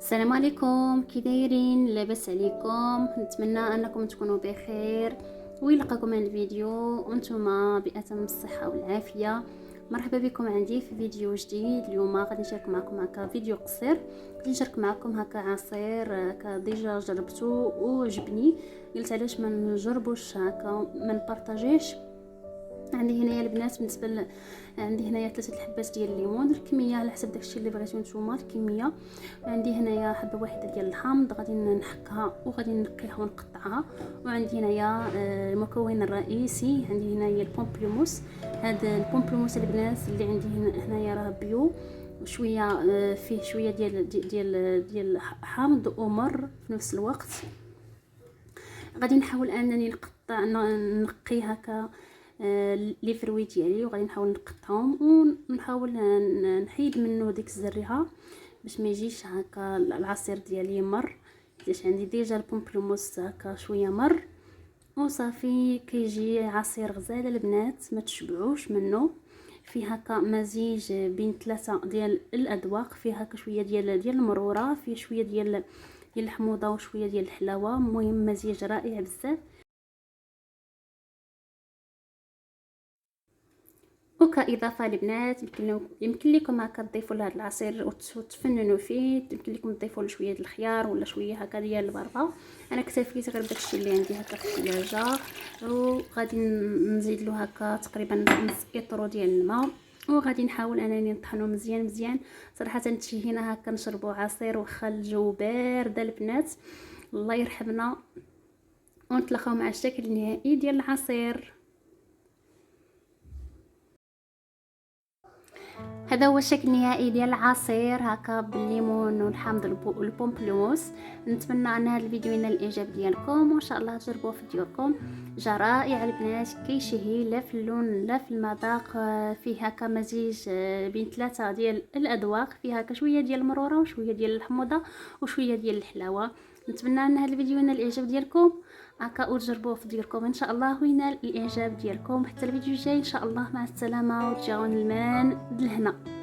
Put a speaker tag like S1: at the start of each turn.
S1: السلام عليكم، كي دايرين؟ لاباس عليكم؟ نتمنى انكم تكونوا بخير ويلقاكم هذا الفيديو وانتم بأتم الصحه والعافيه. مرحبا بكم عندي في فيديو جديد. اليوم غادي نشارك معكم هكا فيديو قصير، غادي نشارك معكم هكا عصير هكا ديجا جربته وعجبني. قلت علاش ما نجربوش هكا ما نبارطاجيش. عندي هنايا البنات عندي هنايا 3 الحبات ديال الليمون، الكميه على حسب داكشي اللي بغيتو نتوما الكميه. عندي هنايا حبه واحده ديال الحامض، غادي نحكها وغادي نقيها ونقطعها. وعندي هنايا المكون الرئيسي، عندي هنايا البومبلوموس. هذا البومبلوموس البنات اللي عندي هنايا راه بيو، شويه فيه شويه ديال حامض ومر في نفس الوقت. غادي نحاول انني نقي هكا لي فرويت ديالي، وغادي نحاول نقطعهم ونحاول نحيد منه ديك الزريعه باش ما يجيش هكا العصير ديالي مر. حيت عندي ديجا البومبلوموس هكا شويه مر وصافي كيجي عصير غزال البنات ما تشبعوش منه. فيه هكا مزيج بين 3 ديال الاذواق، فيه هكا شويه ديال المروره، فيه شويه ديال الحموضه وشويه ديال الحلاوه. المهم مزيج رائع بزاف. وكاضافه البنات يمكن لكم هكا تضيفوا لهذا العصير وتفننوا فيه. يمكن لكم تضيفوا له شويه الخيار ولا شويه هكا ديال البرغه. انا اكتفيت غير بداكشي اللي عندي هكا في الثلاجه، وغادي نزيد له هكا تقريبا نص اطرو ديال الماء، وغادي نحاول انني نطحنو مزيان مزيان. صراحه تشهينا هكا نشربوا عصير واخا الجو بارد البنات، الله يرحمنا. ونتلاقاو مع الشكل النهائي ديال العصير. هذا هو الشكل النهائي ديال العصير هكا بالليمون والحامض والبومبلوموس. نتمنى ان هذا الفيديو ينال الاعجاب ديالكم، وان شاء الله تجربوه في ديوركم. جا رائع البنات، كيشهي لا في اللون لا في المذاق. فيه هكا مزيج بين 3 ديال الاذواق، فيه هكا شويه ديال المروره وشويه ديال الحموضه وشويه ديال الحلاوه. نتمنى ان هذا الفيديو ينال الاعجاب ديالكم هكا وتجربوه في ديوركم ان شاء الله وينال الاعجاب ديالكم. حتى الفيديو الجاي ان شاء الله، مع السلامه وتجاون المان بالهنا.